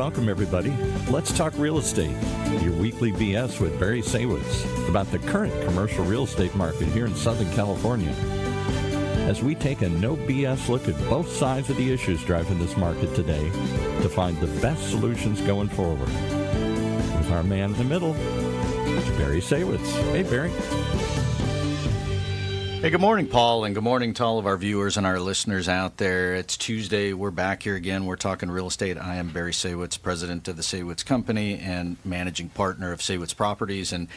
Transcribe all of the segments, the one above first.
welcome everybody. Let's talk real estate. Your weekly BS with Barry Saywitz about the current commercial real estate market here in Southern California. As we take a no BS look at both sides of the issues driving this market today to find the best solutions going forward. With our man in the middle, Barry Saywitz. Hey, Barry. Hey, good morning, Paul, and good morning to all of our viewers and our listeners out there. It's Tuesday. We're back here again. We're talking real estate. I am Barry Saywitz, president of the Saywitz Company and managing partner of Saywitz Properties. And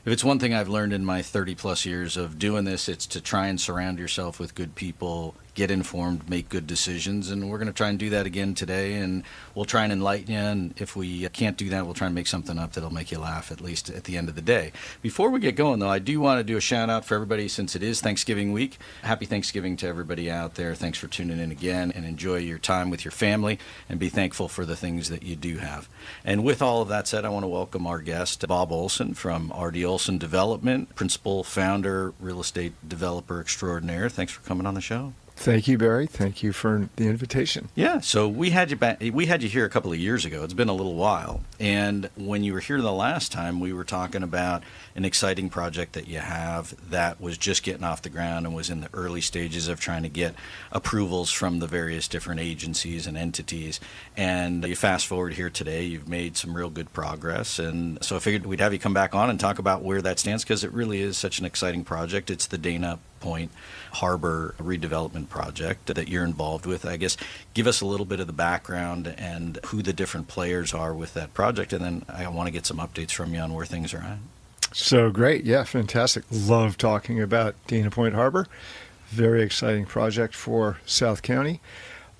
if it's one thing I've learned in my 30-plus years of doing this, it's to try and surround yourself with good people, get informed, make good decisions, and we're going to try and do that again today, and we'll try and enlighten you, and if we can't do that, we'll try and make something up that'll make you laugh, at least at the end of the day. Before we get going, though, I do want to do a shout-out for everybody since it is Thanksgiving week. Happy Thanksgiving to everybody out there. Thanks for tuning in again, and enjoy your time with your family, and be thankful for the things that you do have. And with all of that said, I want to welcome our guest, Bob Olson from R.D. Olson Development, principal, founder, real estate developer extraordinaire. Thanks for coming on the show. Thank you, Barry. Thank you for the invitation. Yeah, so we had you back. We had you here a couple of years ago. It's been a little while, and when you were here the last time, we were talking about an exciting project that you have that was just getting off the ground and was in the early stages of trying to get approvals from the various different agencies and entities. And you fast forward here today, you've made some real good progress, and so I figured we'd have you come back on and talk about where that stands, because it really is such an exciting project. It's the Dana Point Harbor redevelopment project that you're involved with. I guess give us a little bit of the background and who the different players are with that project, and then I want to get some updates from you on where things are at. So great. Yeah, fantastic. Love talking about Dana Point Harbor. Very exciting project for South County.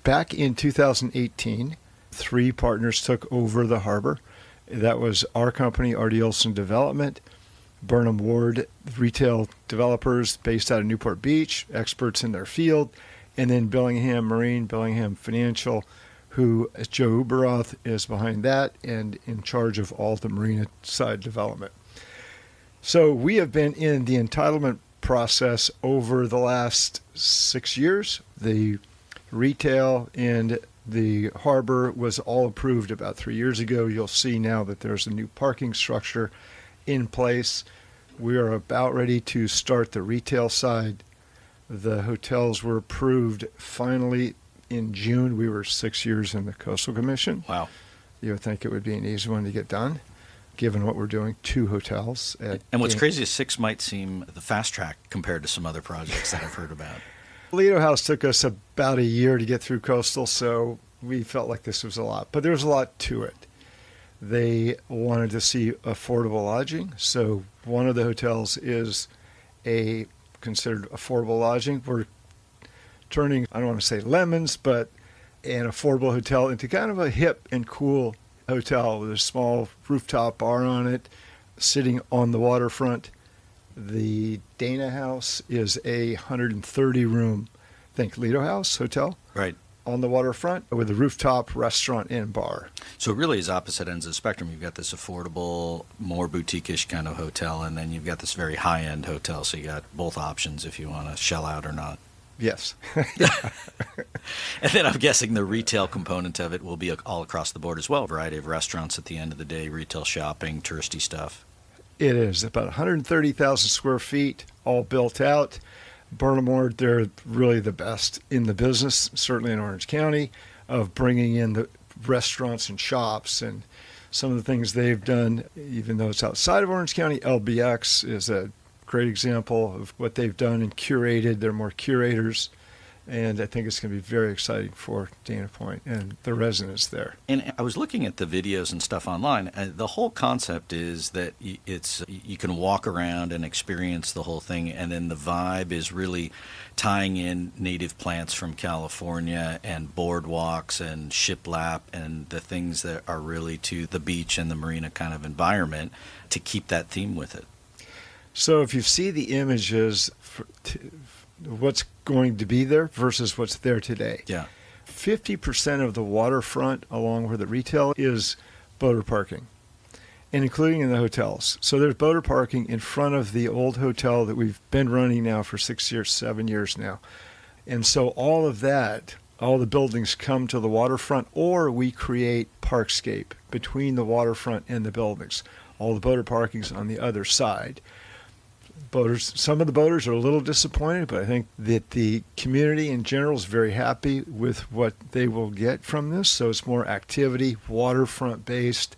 Back in 2018, 3 partners took over the harbor. That was our company, R.D. Olson Development, Burnham Ward retail developers based out of Newport Beach, experts in their field, and then Bellingham Marine, Bellingham Financial, who Joe Uberoth is behind that and in charge of all the marina side development. So we have been in the entitlement process over the last 6 years. The retail and the harbor was all approved about 3 years ago. You'll see now that there's a new parking structure in place. We are about ready to start the retail side. The hotels were approved finally in June. We were 6 years in the Coastal Commission. Wow. You would think it would be an easy one to get done, given what we're doing, 2 hotels. And what's crazy is 6 might seem the fast track compared to some other projects that I've heard about. Lido House took us about a year to get through Coastal, so we felt like this was a lot. But there's a lot to it. They wanted to see affordable lodging, so one of the hotels is a considered affordable lodging. We're turning, I don't want to say lemons, but an affordable hotel into kind of a hip and cool hotel with a small rooftop bar on it, sitting on the waterfront. The Dana House is a 130-room, think Lido House hotel. Right. On the waterfront with a rooftop restaurant and bar. So it really is opposite ends of the spectrum. You've got this affordable, more boutique-ish kind of hotel, and then you've got this very high-end hotel. So you got both options if you want to shell out or not. Yes. And then I'm guessing the retail component of it will be all across the board as well. A variety of restaurants at the end of the day, retail shopping, touristy stuff. It is about 130,000 square feet, all built out. Burnham Ward, they're really the best in the business, certainly in Orange County, of bringing in the restaurants and shops. And some of the things they've done, even though it's outside of Orange County, LBX is a great example of what they've done and curated. They're more curators. And I think it's going to be very exciting for Dana Point and the residents there. And I was looking at the videos and stuff online. The whole concept is that you can walk around and experience the whole thing, and then the vibe is really tying in native plants from California and boardwalks and shiplap and the things that are really to the beach and the marina kind of environment to keep that theme with it. So if you see the images, what's going to be there versus what's there today. Yeah. 50% of the waterfront along where the retail is boater parking, and including in the hotels. So there's boater parking in front of the old hotel that we've been running now for 6 years, 7 years now. And so all of that all the buildings come to the waterfront, or we create parkscape between the waterfront and the buildings. All the boater parking's on the other side. Some of the boaters are a little disappointed, but I think that the community in general is very happy with what they will get from this. So it's more activity, waterfront based.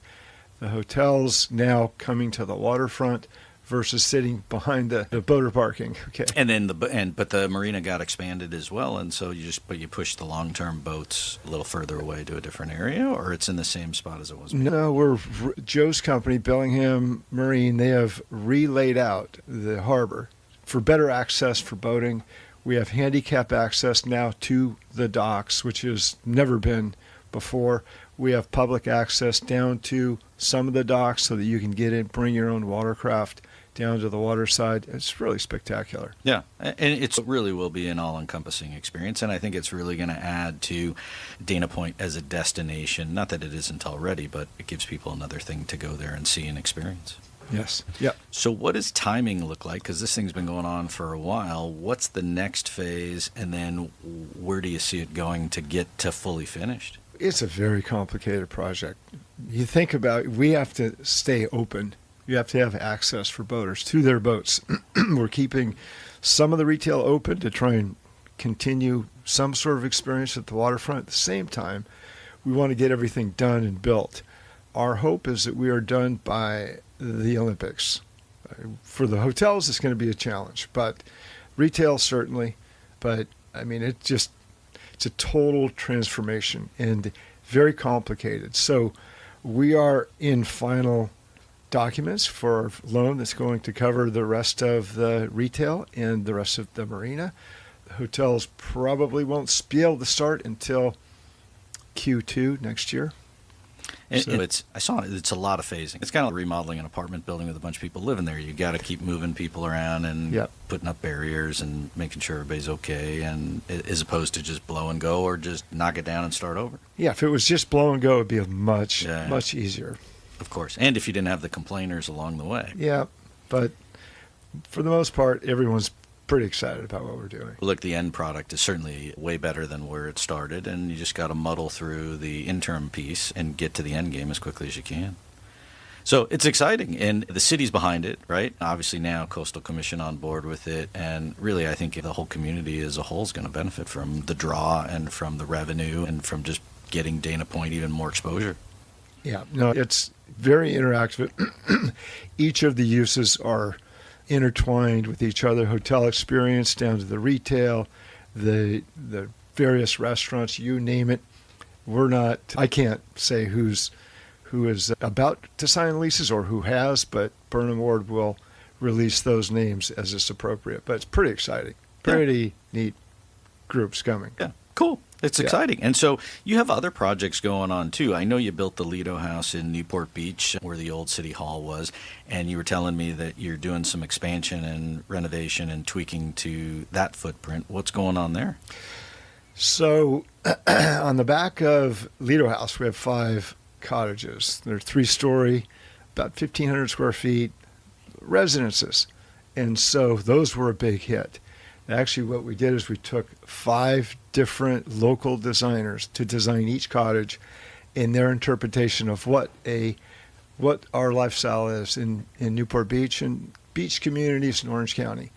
The hotels now coming to the waterfront versus sitting behind the boater parking. Okay. And then but the marina got expanded as well, and so you push the long-term boats a little further away to a different area, or it's in the same spot as it was before? No, Joe's company, Bellingham Marine, they have relaid out the harbor for better access for boating. We have handicap access now to the docks, which has never been before. We have public access down to some of the docks so that you can get in, bring your own watercraft down to the water side. It's really spectacular. Yeah, and it really will be an all-encompassing experience, and I think it's really going to add to Dana Point as a destination. Not that it isn't already, but it gives people another thing to go there and see and experience. Yes. Yep. So what does timing look like? Because this thing's been going on for a while. What's the next phase, and then where do you see it going to get to fully finished? It's a very complicated project. You think about it, we have to stay open. You have to have access for boaters to their boats. We're keeping some of the retail open to try and continue some sort of experience at the waterfront. At the same time, we want to get everything done and built. Our hope is that we are done by the Olympics. For the hotels, it's going to be a challenge, but retail certainly. But I mean, it's a total transformation and very complicated. So we are in final documents for a loan that's going to cover the rest of the retail and the rest of the marina. The hotels probably won't be able to start until Q2 next year. And I saw it's a lot of phasing. It's kind of remodeling an apartment building with a bunch of people living there. You got to keep moving people around and putting up barriers and making sure everybody's okay, and as opposed to just blow and go or just knock it down and start over. Yeah, if it was just blow and go, it'd be much easier. Of course, and if you didn't have the complainers along the way. Yeah, but for the most part, everyone's pretty excited about what we're doing. Look, the end product is certainly way better than where it started, and you just got to muddle through the interim piece and get to the end game as quickly as you can. So it's exciting, and the city's behind it, right? Obviously now Coastal Commission on board with it, and really I think the whole community as a whole is going to benefit from the draw and from the revenue and from just getting Dana Point even more exposure. Yeah, no, it's very interactive. Each of the uses are intertwined with each other. Hotel experience down to the retail, the various restaurants, you name it. I can't say who is about to sign leases or who has, but Burnham Ward will release those names as it's appropriate. But it's pretty exciting. Pretty neat groups coming. Yeah, cool. It's exciting. And so you have other projects going on, too. I know you built the Lido House in Newport Beach, where the old City Hall was, and you were telling me that you're doing some expansion and renovation and tweaking to that footprint. What's going on there? So on the back of Lido House, we have 5 cottages. They're 3-story, about 1,500 square feet, residences. And so those were a big hit. Actually, what we did is we took 5 different local designers to design each cottage in their interpretation of what our lifestyle is in Newport Beach and beach communities in Orange County.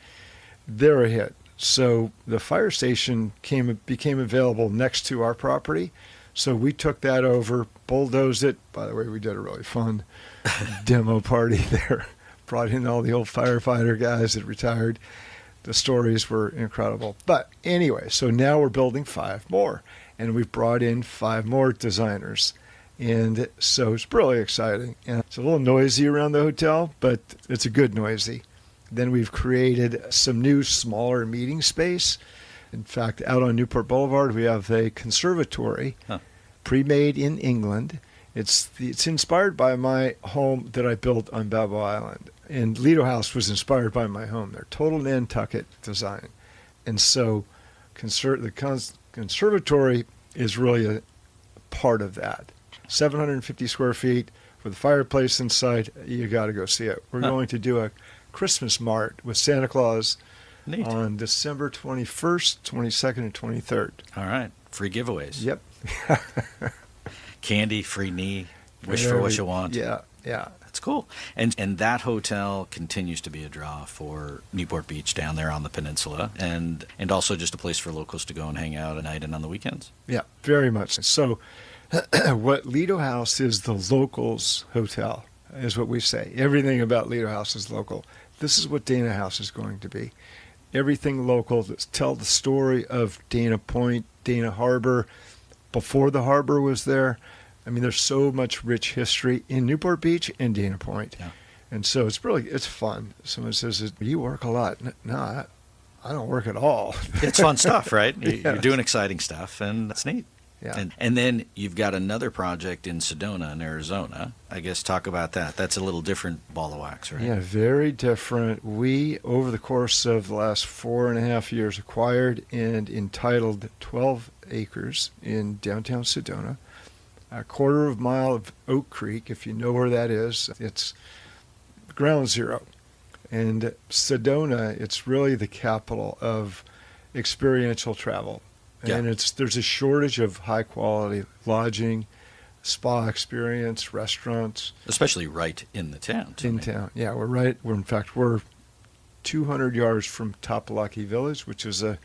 They're a hit. So the fire station became available next to our property. So we took that over, bulldozed it. By the way, we did a really fun demo party there. Brought in all the old firefighter guys that retired. The stories were incredible. But anyway, so now we're building 5 more, and we've brought in 5 more designers. And so it's really exciting. And it's a little noisy around the hotel, but it's a good noisy. Then we've created some new, smaller meeting space. In fact, out on Newport Boulevard, we have a conservatory, pre-made in England. It's inspired by my home that I built on Balboa Island. And Lido House was inspired by my home. They're total Nantucket design. And so the conservatory is really a part of that. 750 square feet with a fireplace inside. You got to go see it. We're going to do a Christmas mart with Santa Claus on December 21st, 22nd, and 23rd. All right. free giveaways. Yep. Candy, free knee, wish for what you want. Yeah, yeah. That's cool. And that hotel continues to be a draw for Newport Beach down there on the peninsula, and also just a place for locals to go and hang out at night and on the weekends. Yeah, very much. So what Lido House is, the locals hotel, is what we say. Everything about Lido House is local. This is what Dana House is going to be. Everything local. Tell the story of Dana Point, Dana Harbor, before the harbor was there. I mean, there's so much rich history in Newport Beach and Dana Point. Yeah. And so it's fun. Someone says, you work a lot. No, I don't work at all. It's fun stuff, right? You're doing exciting stuff, and that's neat. Yeah. And then you've got another project in Sedona, in Arizona. I guess talk about that. That's a little different ball of wax, right? Yeah, very different. We, over the course of the last 4.5 years, acquired and entitled 12 acres in downtown Sedona, a quarter of a mile of Oak Creek, if you know where that is. It's ground zero. And Sedona, it's really the capital of experiential travel. Yeah. And there's a shortage of high quality lodging, spa experience, restaurants. Especially right in the town. In town. Yeah, we're 200 yards from Topolaki Village, which is a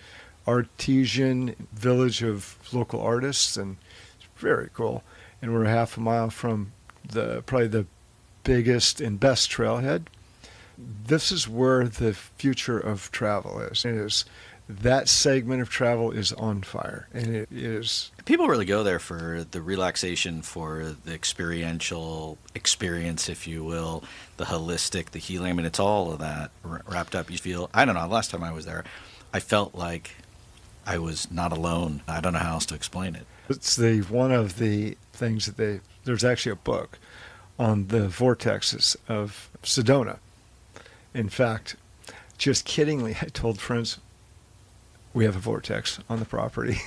artesian village of local artists, and it's very cool. And we're half a mile from probably the biggest and best trailhead. This is where the future of travel is. It is. That segment of travel is on fire, and it is. People really go there for the relaxation, for the experiential experience, if you will, the holistic, the healing. I mean, it's all of that wrapped up. You feel, I don't know, last time I was there, I felt like I was not alone. I don't know how else to explain it. It's one of the things that there's actually a book on the vortexes of Sedona. In fact, just kiddingly, I told friends, we have a vortex on the property.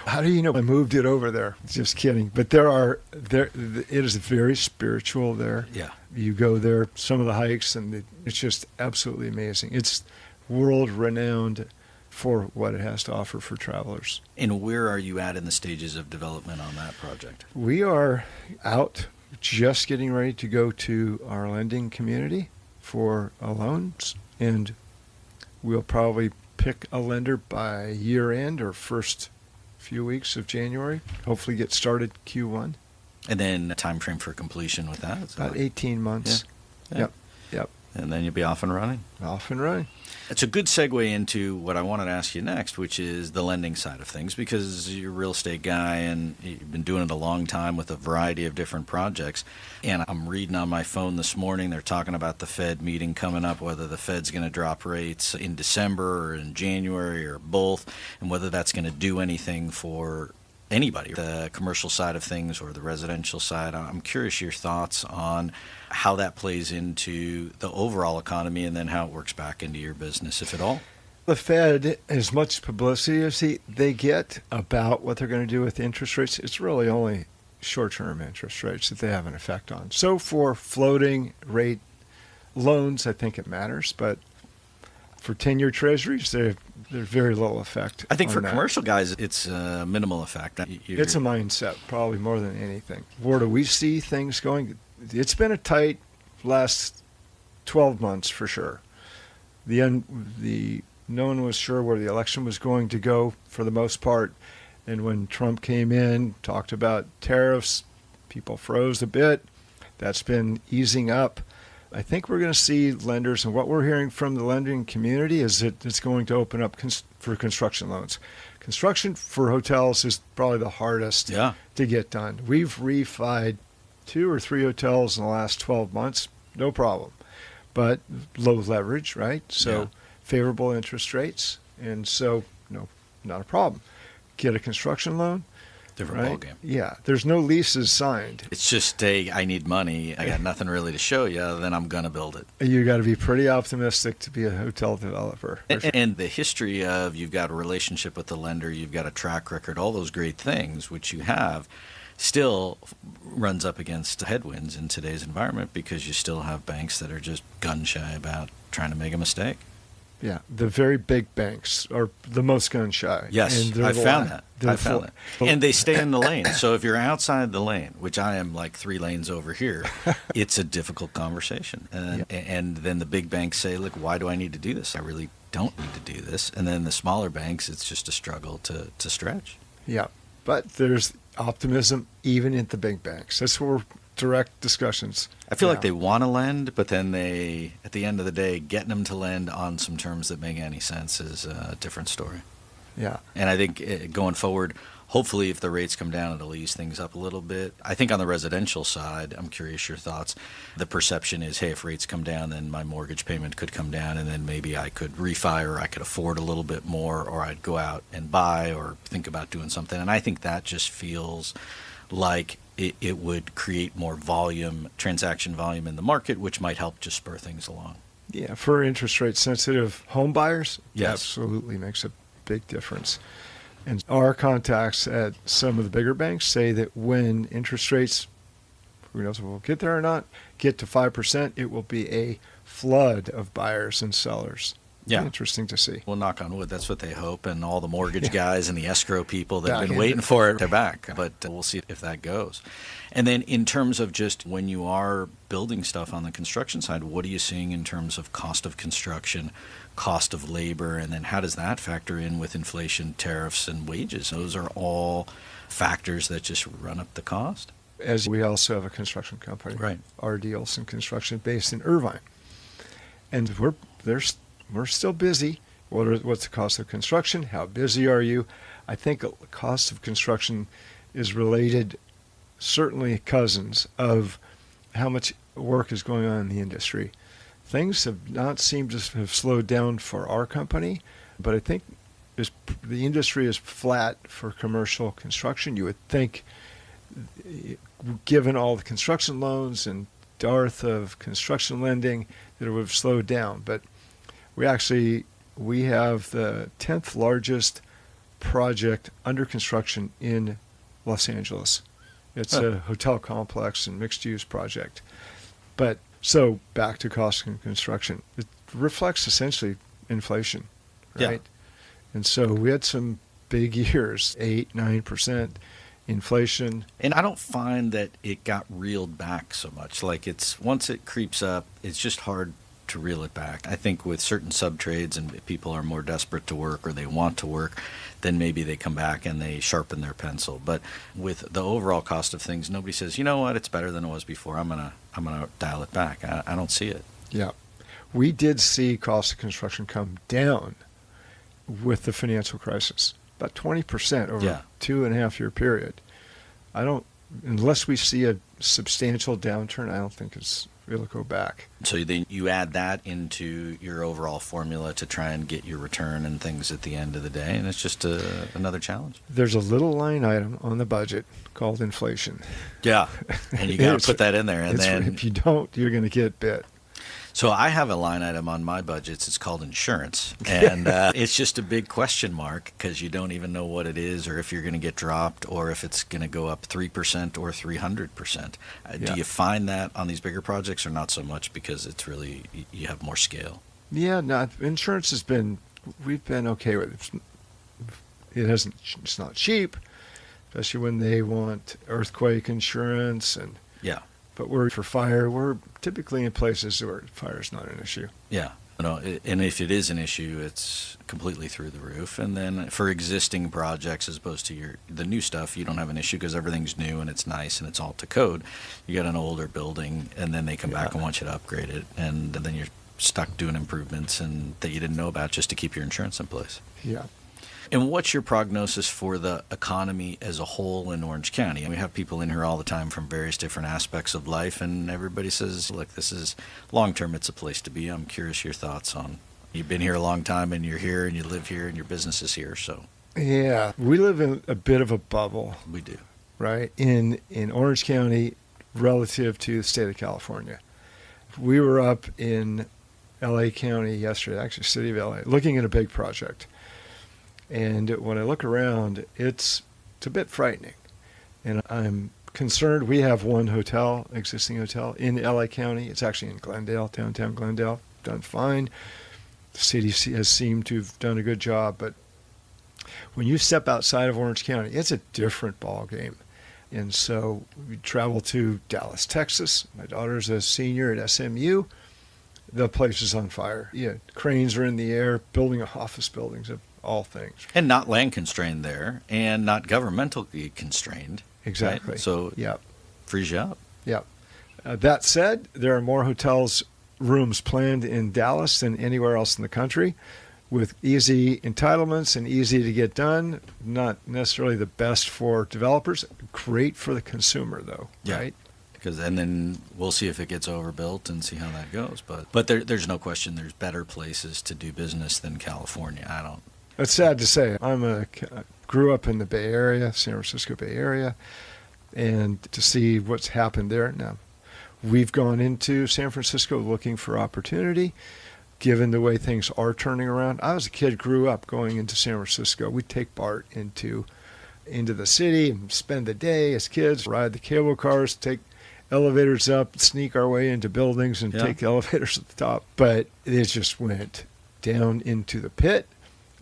How do you know? I moved it over there. Just kidding. But it is very spiritual there. Yeah. You go there, some of the hikes, and it's just absolutely amazing. It's world renowned for what it has to offer for travelers. And where are you at in the stages of development on that project? We are out just getting ready to go to our lending community for loans, and we'll probably pick a lender by year end or first few weeks of January. Hopefully get started Q1. And then a time frame for completion with that? About 18 months. Yeah. Yep. And then you'll be off and running. Off and running. It's a good segue into what I wanted to ask you next, which is the lending side of things, because you're a real estate guy and you've been doing it a long time with a variety of different projects. And I'm reading on my phone this morning, they're talking about the Fed meeting coming up, whether the Fed's going to drop rates in December or in January or both, and whether that's going to do anything for anybody, the commercial side of things or the residential side. I'm curious your thoughts on how that plays into the overall economy and then how it works back into your business, if at all. The Fed, as much publicity as they get about what they're going to do with interest rates, it's really only short-term interest rates that they have an effect on. So for floating rate loans, I think it matters, but for 10-year treasuries, there's very little effect. I think for that. Commercial guys, it's a minimal effect. It's a mindset, probably more than anything. Where do we see things going? It's been a tight last 12 months for sure. No one was sure where the election was going to go for the most part. And when Trump came in, talked about tariffs, people froze a bit. That's been easing up. I think we're going to see lenders, and what we're hearing from the lending community is that it's going to open up for construction loans. Construction for hotels is probably the hardest to get done. We've refied 2 or 3 hotels in the last 12 months, no problem. But low leverage, right? So favorable interest rates, and so no, not a problem. Get a construction loan. Different ballgame. Yeah, there's no leases signed. It's just, I need money. I got nothing really to show you. Then I'm going to build it. You got to be pretty optimistic to be a hotel developer. And the history of you've got a relationship with the lender, you've got a track record, all those great things, which you have, still runs up against headwinds in today's environment because you still have banks that are just gun shy about trying to make a mistake. Yeah, the very big banks are the most gun shy. Yes, and they're I the found la- that. they're I found the- that. And they stay in the lane. So if you're outside the lane, which I am like 3 lanes over here, it's a difficult conversation. And then the big banks say, look, why do I need to do this? I really don't need to do this. And then the smaller banks, it's just a struggle to stretch. Yeah, but there's optimism even at the big banks. That's where direct discussions. I feel like now. they want to lend, but then they, at the end of the day, getting them to lend on some terms that make any sense is a different story. Yeah, And I think going forward, hopefully if the rates come down, it'll ease things up a little bit. I think on the residential side, I'm curious your thoughts. The perception is, hey, if rates come down, then my mortgage payment could come down, and then maybe I could refi, or I could afford a little bit more, or I'd go out and buy or think about doing something. And I think that just feels like it would create more volume, transaction volume in the market, which might help just spur things along. yeah. For interest rate sensitive home buyers, Yes. absolutely makes a big difference. And our contacts at some of the bigger banks say that when interest rates, who knows if we'll get there or not, get to 5%, it will be a flood of buyers and sellers. Yeah. Interesting to see. Well, knock on wood, that's what they hope. And all the mortgage guys and the escrow people that have Back been in waiting it. for it, they're back. But we'll see if that goes. And then in terms of just when you are building stuff on the construction side, what are you seeing in terms of cost of construction, cost of labor, and then how does that factor in with inflation, tariffs, and wages? Those are all factors that just run up the cost. As we also have a construction company, Right. RD Olson Construction, based in Irvine, and we're still busy. What's the cost of construction? How busy are you? I think the cost of construction is related, certainly cousins of how much work is going on in the industry. Things have not seemed to have slowed down for our company, but I think the industry is flat for commercial construction. You would think, given all the construction loans and dearth of construction lending, that it would have slowed down. But we have the 10th largest project under construction in Los Angeles. It's a hotel complex and mixed-use project. But so back to cost of construction, it reflects essentially inflation, Yeah. right? And so we had some big years, 8-9% inflation. And I don't find that it got reeled back so much. Like once it creeps up, it's just hard to reel it back. I think with certain sub-trades and people are more desperate to work or they want to work, then maybe they come back and they sharpen their pencil. But with the overall cost of things, nobody says, you know what, it's better than it was before. I'm gonna dial it back. I don't see it. Yeah. We did see cost of construction come down with the financial crisis, about 20% over Yeah. a 2.5-year period. Unless we see a substantial downturn, I don't think it'll go back. So then you add that into your overall formula to try and get your return and things at the end of the day, and it's just another challenge. There's a little line item on the budget called inflation. Yeah, and you got It's- to put that in there, and then if you don't, you're going to get bit. So I have a line item on my budgets. It's called insurance, and it's just a big question mark because you don't even know what it is, or if you're going to get dropped, or if it's going to go up 3% or 300%. Yeah. Do you find that on these bigger projects, or not so much because it's really you have more scale? Yeah, no, insurance we've been okay with it. It's not cheap, especially when they want earthquake insurance Yeah, but for fire, we're typically in places where fire's not an issue. yeah. No, and if it is an issue, it's completely through the roof. And then for existing projects, as opposed to the new stuff, you don't have an issue because everything's new and it's nice and it's all to code. You got an older building, and then they come back and want you to upgrade it, and then you're stuck doing improvements and that you didn't know about just to keep your insurance in place. Yeah. And what's your prognosis for the economy as a whole in Orange County? And we have people in here all the time from various different aspects of life, and everybody says, look, this is long-term, it's a place to be. I'm curious your thoughts on, you've been here a long time, and you're here, and you live here, and your business is here, so. Yeah, we live in a bit of a bubble, We do. right, in Orange County relative to the state of California. We were up in L.A. County yesterday, actually city of L.A., looking at a big project. And when I look around, it's a bit frightening. And I'm concerned. We have one existing hotel in L.A. County. It's actually in Glendale, downtown Glendale, done fine. The city has seemed to have done a good job, but when you step outside of Orange County, it's a different ball game. And so we travel to Dallas, Texas. My daughter's a senior at SMU. The place is on fire. Yeah, cranes are in the air, building office buildings of all things. And not land constrained there, and not governmentally constrained. Exactly. Right? So Yep. frees you up. Yep. That said, there are more hotels rooms planned in Dallas than anywhere else in the country, with easy entitlements and easy to get done. Not necessarily the best for developers. Great for the consumer, though. Yeah. Right? And then we'll see if it gets overbuilt and see how that goes. But there's no question there's better places to do business than California. It's sad to say. Grew up in the Bay Area, San Francisco Bay Area, and to see what's happened there. Now, we've gone into San Francisco looking for opportunity, given the way things are turning around. I was a kid, grew up going into San Francisco. We'd take Bart into the city and spend the day as kids, ride the cable cars, take elevators up, sneak our way into buildings and take elevators at the top. But it just went down into the pit,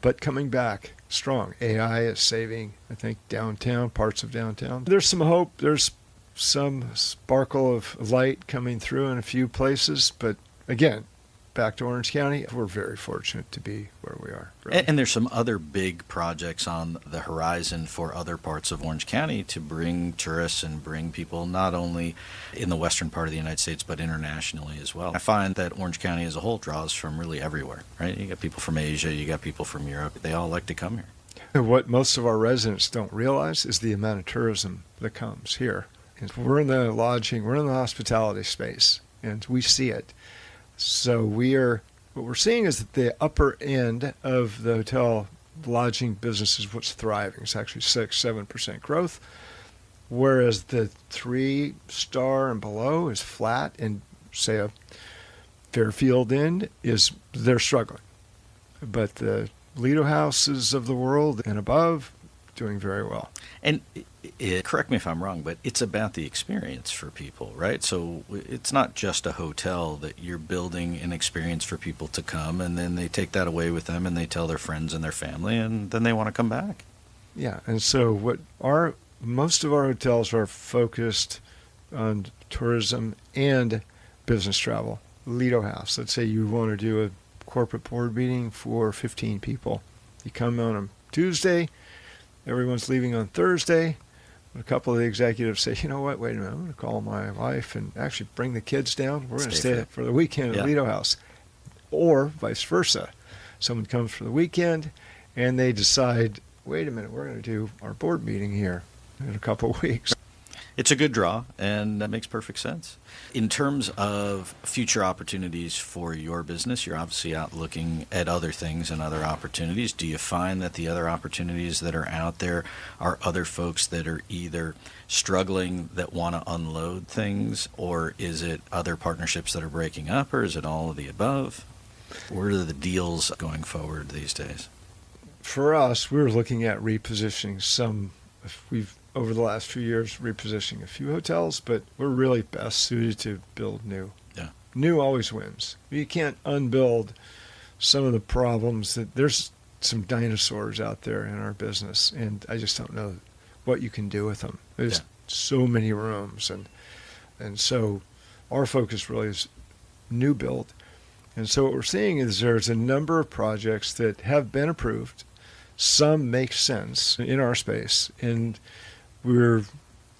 but coming back strong. AI is saving, I think, downtown, parts of downtown. There's some hope. There's some sparkle of light coming through in a few places. But again, back to Orange County, we're very fortunate to be where we are. Really. And there's some other big projects on the horizon for other parts of Orange County to bring tourists and bring people not only in the western part of the United States, but internationally as well. I find that Orange County as a whole draws from really everywhere, right? You got people from Asia, you got people from Europe. They all like to come here. And what most of our residents don't realize is the amount of tourism that comes here. And we're in the lodging, we're in the hospitality space, and we see it. So what we're seeing is that the upper end of the hotel lodging business is what's thriving. It's actually 6-7% growth, whereas the 3-star and below is flat, and say a Fairfield Inn they're struggling. But the Lido Houses of the world and above doing very well. And correct me if I'm wrong, but it's about the experience for people, right? So it's not just a hotel that you're building an experience for people to come, and then they take that away with them and they tell their friends and their family, and then they want to come back. Yeah, and so most of our hotels are focused on tourism and business travel. Lido House, let's say you want to do a corporate board meeting for 15 people. You come on a Tuesday, everyone's leaving on Thursday. A couple of the executives say, you know what, wait a minute, I'm going to call my wife and actually bring the kids down. We're going to stay for the weekend at Lido House. Or vice versa. Someone comes for the weekend and they decide, wait a minute, we're going to do our board meeting here in a couple of weeks. It's a good draw, and that makes perfect sense. In terms of future opportunities for your business, you're obviously out looking at other things and other opportunities. Do you find that the other opportunities that are out there are other folks that are either struggling that want to unload things, or is it other partnerships that are breaking up, or is it all of the above? Where are the deals going forward these days? For us, we're looking at repositioning over the last few years, repositioning a few hotels, but we're really best suited to build new. Yeah. New always wins. You can't unbuild some of the problems there's some dinosaurs out there in our business, and I just don't know what you can do with them. There's so many rooms, and so our focus really is new build. And so what we're seeing is there's a number of projects that have been approved. Some make sense in our space, and we're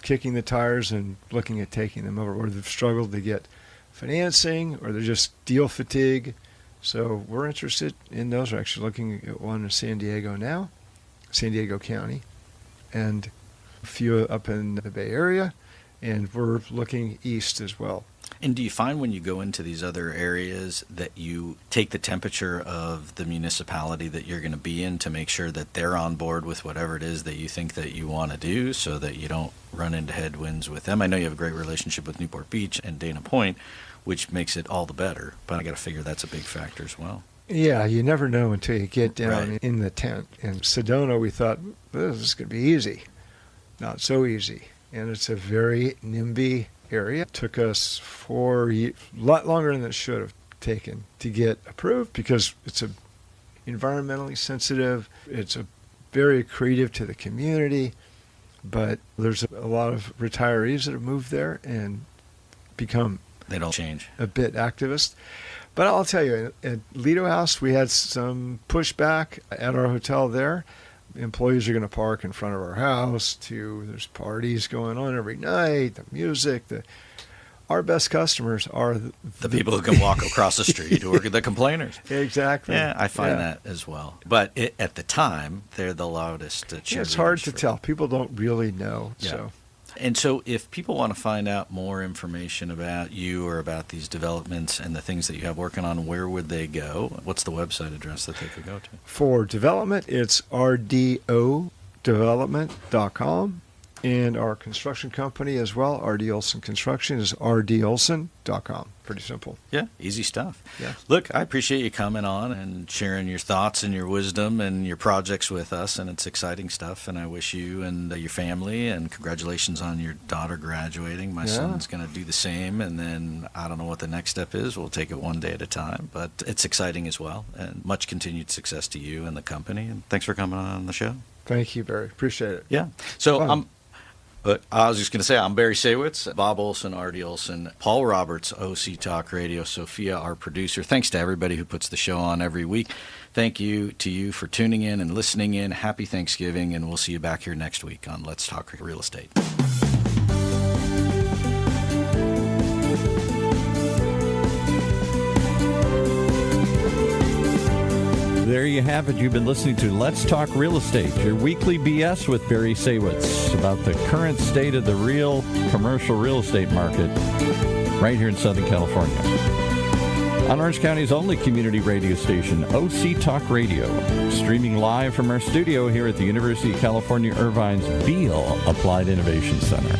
kicking the tires and looking at taking them over, or they've struggled to get financing, or they're just deal fatigue. So we're interested in those. We're actually looking at one in San Diego now, San Diego County, and a few up in the Bay Area, and we're looking east as well. And do you find when you go into these other areas that you take the temperature of the municipality that you're going to be in to make sure that they're on board with whatever it is that you think that you want to do, so that you don't run into headwinds with them? I know you have a great relationship with Newport Beach and Dana Point, which makes it all the better, but I got to figure that's a big factor as well. Yeah, you never know until you get down in the tent. In Sedona, we thought, this is going to be easy. Not so easy. And it's a very NIMBY area. It took us a lot longer than it should have taken to get approved because it's a environmentally sensitive. It's a very accretive to the community, but there's a lot of retirees that have moved there and become They don't change. a bit activist. But I'll tell you, at Lido House, we had some pushback at our hotel there. Employees are going to park in front of our house. There's parties going on every night, the music. Our best customers are The people who can walk across the street who are the complainers. Exactly. Yeah, I find that as well. But at the time, they're the loudest cheerleaders. It's hard to for- tell. People don't really know. Yeah. So And so if people want to find out more information about you or about these developments and the things that you have working on, where would they go? What's the website address that they could go to? for development, it's rdodevelopment.com. And our construction company as well, RD Olson Construction, is rdolson.com. Pretty simple. Yeah, easy stuff. Yeah. Look, I appreciate you coming on and sharing your thoughts and your wisdom and your projects with us, and it's exciting stuff. And I wish you and your family, and congratulations on your daughter graduating. My son's going to do the same, and then I don't know what the next step is. We'll take it one day at a time, but it's exciting as well. And much continued success to you and the company. And thanks for coming on the show. Thank you, Barry. Appreciate it. Yeah. So Fun. But I was just going to say, I'm Barry Saywitz, Bob Olson, R.D. Olson, Paul Roberts, OC Talk Radio, Sophia, our producer. Thanks to everybody who puts the show on every week. Thank you to you for tuning in and listening in. Happy Thanksgiving, and we'll see you back here next week on Let's Talk Real Estate. There you have it. You've been listening to Let's Talk Real Estate, your weekly BS with Barry Saywitz about the current state of the real commercial real estate market right here in Southern California. On Orange County's only community radio station, OC Talk Radio, streaming live from our studio here at the University of California Irvine's Beale Applied Innovation Center.